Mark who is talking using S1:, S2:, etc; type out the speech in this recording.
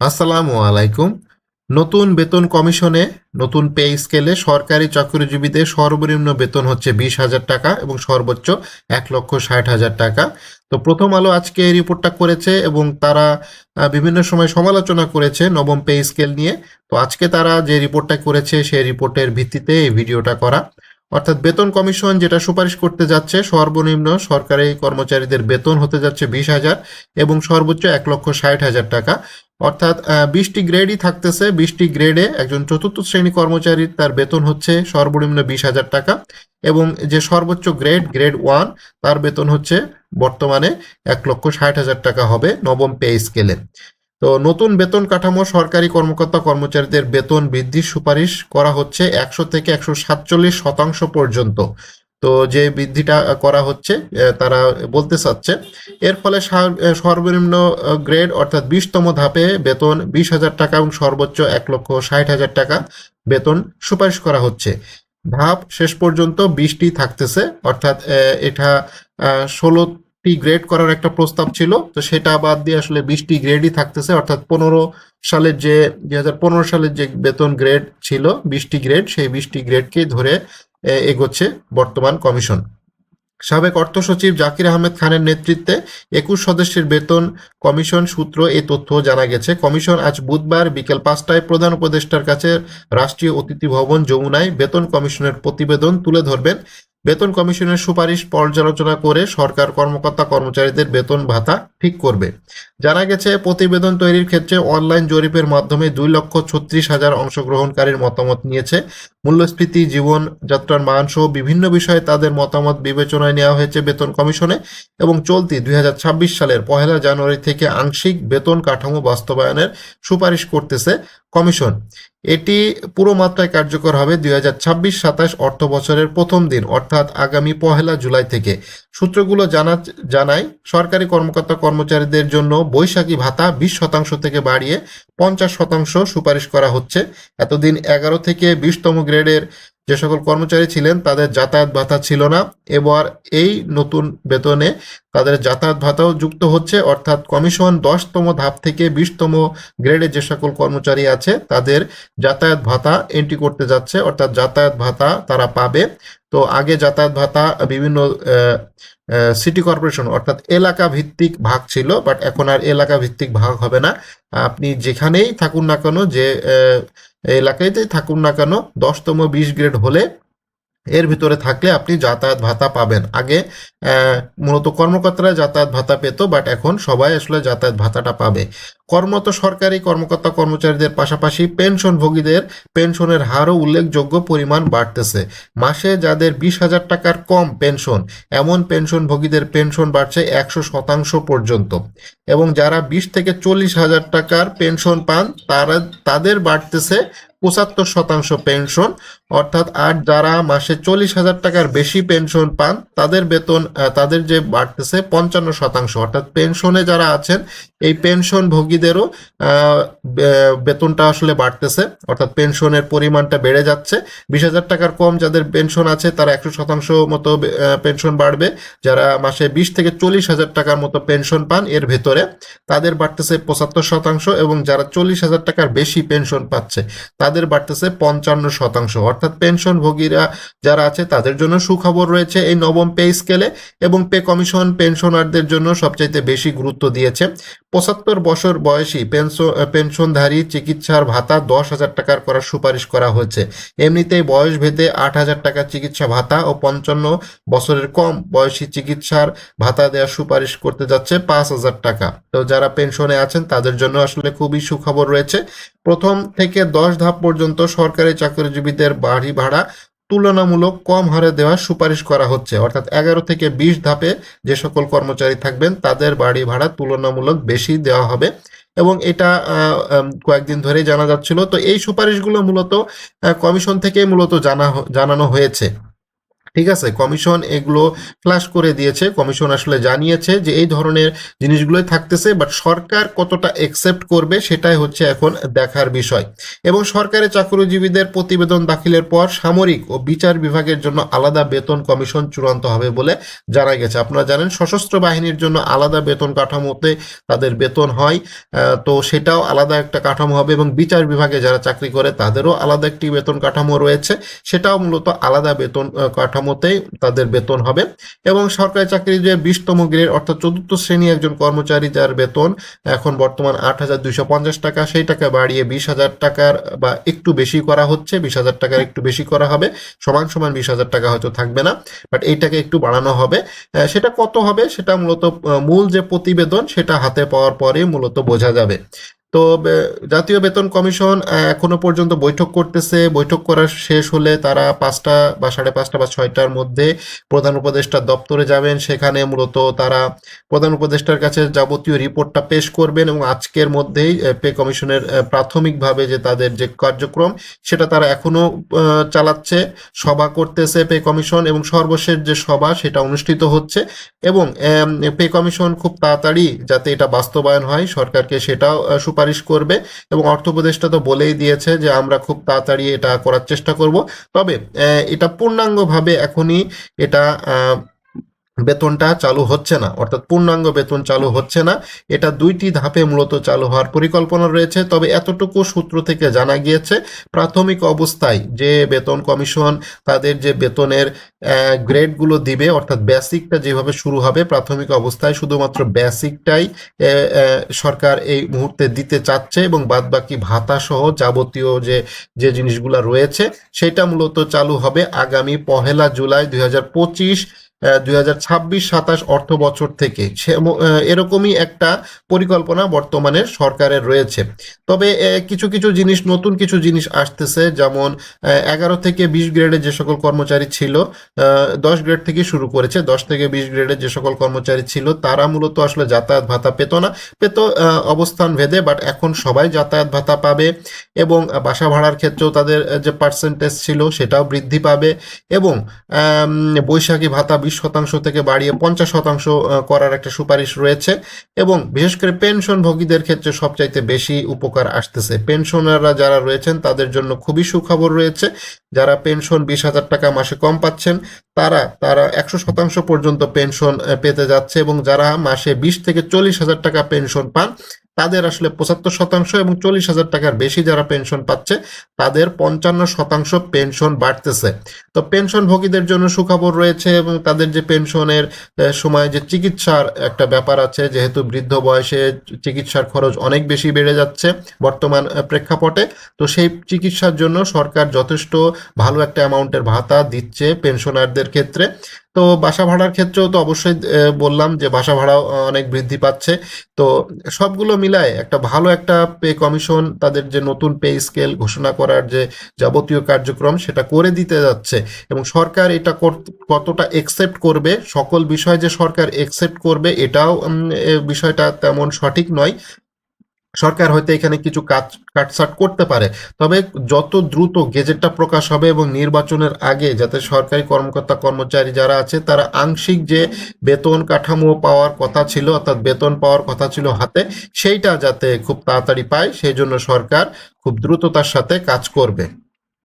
S1: আসসালামু আলাইকুম। নতুন বেতন কমিশনে নতুন পে স্কেলে সরকারি চাকরিজীবীদের সর্বনিম্ন বেতন হচ্ছে 20,000 টাকা এবং সর্বোচ্চ 1,60,000 টাকা। তো প্রথম আলো আজকে এই রিপোর্টটা করেছে এবং তারা বিভিন্ন সময় সমালোচনা করেছে নবম পে স্কেল নিয়ে। তো আজকে তারা যে রিপোর্টটা করেছে সেই রিপোর্টের ভিত্তিতে এই ভিডিওটা করা। অর্থাৎ বেতন কমিশন যেটা সুপারিশ করতে যাচ্ছে, সর্বনিম্ন সরকারি কর্মচারীদের বেতন হতে যাচ্ছে 20,000 এবং সর্বোচ্চ 1,60,000 টাকা। অর্থাৎ 20টি গ্রেডই থাকতেছে। 20টি গ্রেডে একজন চতুর্থ শ্রেণী কর্মচারীর তার বেতন হচ্ছে সর্বনিম্ন 20,000 টাকা এবং যে সর্বোচ্চ গ্রেড 1 তার বেতন হচ্ছে বর্তমানে 1,60,000 টাকা হবে নবম পে স্কেলে। তো নতুন বেতন কাঠামো সরকারি কর্মকর্তা কর্মচারীদের বেতন বৃদ্ধির সুপারিশ করা হচ্ছে 100 থেকে 147% পর্যন্ত। তো যে বৃদ্ধিটা করা হচ্ছে তারা বলতে চাচ্ছে এর ফলে সর্বনিম্ন গ্রেড অর্থাৎ 20তম ধাপে বেতন 20,000 টাকা এবং সর্বোচ্চ 1,60,000 টাকা বেতন সুপারিশ করা হচ্ছে। ধাপ শেষ পর্যন্ত 20টি থাকতেছে, অর্থাৎ এটা 16টি গ্রেড করার একটা প্রস্তাব ছিল, তো সেটা বাদ দিয়ে আসলে 20টি গ্রেডই থাকতেছে। অর্থাৎ 2015 সালের যে বেতন গ্রেড ছিল 20টি গ্রেড, সেই 20টি গ্রেডকেই ধরে এগোচ্ছে বর্তমান কমিশন। সাবেক অর্থ সচিব জাকির আহমেদ খানের নেতৃত্বে 21 সদস্যের বেতন কমিশন সূত্র এই তথ্য জানা গেছে। কমিশন আজ বুধবার বিকেল 5টায় প্রধান উপদেষ্টার কাছে রাষ্ট্রীয় অতিথি ভবন যমুনায় বেতন কমিশনের প্রতিবেদন তুলে ধরবেন। বেতন কমিশনের সুপারিশ পর্যালোচনা করে সরকার কর্মকর্তা কর্মচারীদের বেতন ভাতা ঠিক করবে। জানা গেছে প্রতিবেদন তৈরির ক্ষেত্রে অনলাইন জরিপের মাধ্যমে 2,36,000 অংশগ্রহণকারীর মতামত নিয়েছে। মূল্যস্ফীতি, জীবনযাত্রার মান সহ বিভিন্ন বিষয়ে তাদের মতামত বিবেচনায় নেওয়া হয়েছে বেতন কমিশনে এবং চলতি 2026 সালের 1 জানুয়ারি থেকে আংশিক বেতন কাঠামো বাস্তবায়নের সুপারিশ করতেছে কমিশন। এটি পুরো মাত্রায় কার্যকর হবে 2026-27 অর্থ বছরের প্রথম দিন অর্থাৎ আগামী 1 জুলাই থেকে। সূত্রগুলো জানায় সরকারি কর্মকর্তা কর্মচারীদের জন্য বৈশাখী ভাতা 20% থেকে বাড়িয়ে 50% সুপারিশ করা হচ্ছে। এতদিন 11 থেকে 20তম গ্রেডের যে সকল কর্মচারী ছিলেন তাদের যাতায়াত ভাতা ছিল না, এবার এই নতুন বেতনে তাদের যাতায়াত ভাতাও যুক্ত হচ্ছে। অর্থাৎ কমিশন 10তম ধাপ থেকে 20তম গ্রেডে যে সকল কর্মচারী আছে তাদের যাতায়াত ভাতা এন্ট্রি করতে যাচ্ছে, অর্থাৎ যাতায়াত ভাতা তারা পাবে। তো আগে যাতায়াত ভাতা বিভিন্ন সিটি কর্পোরেশন অর্থাৎ এলাকা ভিত্তিক ভাগ ছিল, বাট এখন আর এলাকা ভিত্তিক ভাগ হবে না। আপনি যেখানেই থাকুন না কেন, যে এলাকাতেই থাকুন না কেন, 10তম 20 গ্রেড হলে এর ভিতরে থাকলে আপনি যাতায়াত ভাতা পাবেন। আগে মূলত কর্মকর্তারা যাতায়াত ভাতা পেত, বাট এখন সবাই আসলে যাতায়াত ভাতাটা পাবে। কর্মরত সরকারি কর্মকর্তা কর্মচারীদের পাশাপাশি পেনশনভোগীদের পেনশনের হারও উল্লেখযোগ্য পরিমাণ বাড়তেছে। মাসে যাদের 20,000 টাকার কম পেনশন, এমন পেনশনভোগীদের পেনশন বাড়ছে 100% পর্যন্ত এবং যারা 20 থেকে 40,000 টাকার পেনশন পান তাদের বাড়তেছে 75% পেনশন। অর্থাৎ আর যারা মাসে 40,000 টাকার বেশি পেনশন পান তাদের বেতন তাদের যে বাড়তেছে 55%। অর্থাৎ পেনশনে যারা আছেন এই পেনশনভোগীদেরও বেতনটা আসলে বাড়তেছে, অর্থাৎ পেনশনের পরিমাণটা বেড়ে যাচ্ছে। 20,000 টাকার কম যাদের পেনশন আছে তারা 100% মতো পেনশন বাড়বে। যারা মাসে 20 থেকে 40,000 টাকার মতো পেনশন পান এর ভেতরে তাদের বাড়তেছে 75% এবং যারা 40,000 টাকার বেশি পেনশন পাচ্ছে তাদের বাড়তেছে 55%। অর্থাৎ পেনশনভোগীরা যারা আছে তাদের জন্য সুখবর রয়েছে এই নবম পে স্কেলে এবং পে কমিশন পেনশনারদের জন্য সবচাইতে বেশি গুরুত্ব দিয়েছে। 75 বছর বয়সী পেনশনধারী চিকিৎসার ভাতা 10,000 টাকার করার সুপারিশ করা হয়েছে। এমনিতেই বয়স ভেদে 8,000 টাকা চিকিৎসা ভাতা ও 55 বছরের কম বয়সী চিকিৎসার ভাতা দেওয়ার সুপারিশ করতে যাচ্ছে 5,000 টাকা। তো যারা পেনশনে আছেন তাদের জন্য আসলে খুবই সুখবর রয়েছে। প্রথম থেকে 10 ধাপ পর্যন্ত সরকারি চাকরিজীবীদের বাড়ি ভাড়া তুলনামূলক কম হারে দেওয়ার সুপারিশ করা হচ্ছে। অর্থাৎ 11 থেকে 20 ধাপে যে সকল কর্মচারী থাকবেন তাদের বাড়ি ভাড়া তুলনামূলক বেশি দেওয়া হবে এবং এটা কয়েকদিন ধরেই জানা যাচ্ছিল। তো এই সুপারিশগুলো মূলত কমিশন থেকেই মূলত জানানো হয়েছে। ঠিক আছে, কমিশন এগুলো ফ্ল্যাশ করে দিয়েছে। কমিশন আসলে জানিয়েছে যে এই ধরনের জিনিসগুলোই থাকতেছে, বাট সরকার কতটা একসেপ্ট করবে সেটাই হচ্ছে এখন দেখার বিষয়। এবং সরকারি চাকরিজীবীদের প্রতিবেদন দাখিলের পর সামরিক ও বিচার বিভাগের জন্য আলাদা বেতন কমিশন চূড়ান্ত হবে বলে জানা গেছে। আপনারা জানেন সশস্ত্র বাহিনীর জন্য আলাদা বেতন কাঠামোতে তাদের বেতন হয়, তো সেটাও আলাদা একটা কাঠামো হবে, এবং বিচার বিভাগে যারা চাকরি করে তাদেরও আলাদা একটি বেতন কাঠামো রয়েছে, সেটাও মূলত আলাদা বেতন কাঠামোতেই তাদের বেতন হবে। এবং সরকারি চাকরির যে 20তম গ্রেড অর্থাৎ 4র্থ শ্রেণী একজন কর্মচারী যার বেতন এখন বর্তমান 8,250 টাকা, সেই টাকা বাড়িয়ে 20,000 টাকার বা একটু বেশি করা হচ্ছে, 20,000 টাকার একটু বেশি করা হবে, সমান সমান 20,000 টাকা হয়তো থাকবে না, বাট এইটাকে একটু বাড়ানো হবে। সেটা কত হবে সেটা মূলত মূল যে প্রতিবেদন সেটা হাতে পাওয়ার পরে মূলত বোঝা যাবে। তো জাতীয় বেতন কমিশন এখনো পর্যন্ত বৈঠক করতেছে। বৈঠক করা শেষ হলে তারা 5টা বা 5:30 বা 6টার মধ্যে প্রধান উপদেষ্টার দপ্তরে যাবেন। সেখানে মূলত তারা প্রধান উপদেষ্টার কাছে যাবতীয় রিপোর্টটা পেশ করবেন, এবং আজকের মধ্যেই পে কমিশনের প্রাথমিকভাবে যে তাদের যে কার্যক্রম সেটা তারা এখনো চালাচ্ছে, সভা করতেছে পে কমিশন, এবং সর্বশেষ যে সভা সেটা অনুষ্ঠিত হচ্ছে। এবং পে কমিশন খুব তাড়াতাড়ি যাতে এটা বাস্তবায়ন হয় সরকারকে সেটাও সুপারিশ করবে, এবং অর্থ উপদেষ্টা তো বলেই দিয়েছে যে আমরা খুব তাড়াতাড়ি এটা করার চেষ্টা করব। তবে এটা পূর্ণাঙ্গভাবে এখনই এটা বেতনটা চালু হচ্ছে না, অর্থাৎ পূর্ণাঙ্গ বেতন চালু হচ্ছে না। এটা 2টি ধাপে মূলত চালু হওয়ার পরিকল্পনা রয়েছে। তবে এতটুকু সূত্র থেকে জানা গিয়েছে প্রাথমিক অবস্থায় যে বেতন কমিশন তাদের যে বেতনের গ্রেডগুলো দিবে, অর্থাৎ বেসিকটা যেভাবে শুরু হবে প্রাথমিক অবস্থায় শুধুমাত্র বেসিকটাই সরকার এই মুহূর্তে দিতে চাচ্ছে, এবং বাদবাকি ভাতা সহ যাবতীয় যে যে জিনিসগুলো রয়েছে সেটা মূলত চালু হবে আগামী 1 জুলাই 2025 2026-27 অর্থ বছর থেকে। এরকমই একটা পরিকল্পনা বর্তমানে সরকারের রয়েছে। তবে কিছু কিছু জিনিস, নতুন কিছু জিনিস আসতেছে, যেমন 11 থেকে 20 গ্রেডের যে সকল কর্মচারী ছিল, 10 গ্রেড থেকে শুরু করেছে, 10 থেকে 20 গ্রেডের যে সকল কর্মচারী ছিল তারা মূলত আসলে যাতায়াত ভাতা পেত না, পেত অবস্থান ভেদে, বাট এখন সবাই যাতায়াত ভাতা পাবে। এবং বাসা ভাড়ার ক্ষেত্রেও তাদের যে পার্সেন্টেজ ছিল সেটাও বৃদ্ধি পাবে, এবং বৈশাখী ভাতা 20% থেকে বাড়িয়ে 50% করার একটা সুপারিশ রয়েছে। এবং বিশেষ করে পেনশনভোগীদের ক্ষেত্রে সবচাইতে বেশি উপকার আসতেছে। পেনশনাররা যারা রয়েছেন তাদের জন্য খুবই সুখবর রয়েছে। যারা পেনশন 20,000 টাকা মাসে কম পাচ্ছেন তারা তারা 100% পর্যন্ত পেনশন পেতে যাচ্ছে, এবং যারা মাসে 20 থেকে 40,000 টাকা পেনশন পান তাদের আসলে 75%, এবং 40,000 টাকার বেশি যারা পেনশন পাচ্ছে তাদের 55% পেনশন বাড়তেছে। তো পেনশনভোগীদের জন্য সুখবর রয়েছে, এবং তাদের যে পেনশনের সময় যে চিকিৎসার একটা ব্যাপার আছে, যেহেতু বৃদ্ধ বয়সে চিকিৎসার খরচ অনেক বেশি বেড়ে যাচ্ছে বর্তমান প্রেক্ষাপটে, তো সেই চিকিৎসার জন্য সরকার যথেষ্ট ভালো একটা অ্যামাউন্টের ভাতা দিচ্ছে পেনশনারদের ক্ষেত্রে। তো বাসা ভাড়ার ক্ষেত্রেও তো অবশ্যই বললাম যে বাসা ভাড়াও অনেক বৃদ্ধি পাচ্ছে। তো সবগুলো মিলায় একটা ভালো একটা পে কমিশন তাদের যে নতুন পে স্কেল ঘোষণা করার যে যাবতীয় কার্যক্রম সেটা করে দিতে যাচ্ছে, এবং সরকার এটা কতটা একসেপ্ট করবে, সকল বিষয় যে সরকার একসেপ্ট করবে এটাও বিষয়টা তেমন সঠিক নয়। সরকার হয়তো এখানে কিছু কাটছাট করতে পারে, তবে যত দ্রুত গেজেটটা প্রকাশ হবে এবং নির্বাচনের আগে যাতে সরকারি কর্মকর্তা কর্মচারী যারা আছে তারা আংশিক যে বেতন কাঠামো পাওয়ার কথা ছিল, অর্থাৎ বেতন পাওয়ার কথা ছিল হাতে, সেইটা যাতে খুব তাড়াতাড়ি পায় সেই জন্য সরকার খুব দ্রুততার সাথে কাজ করবে।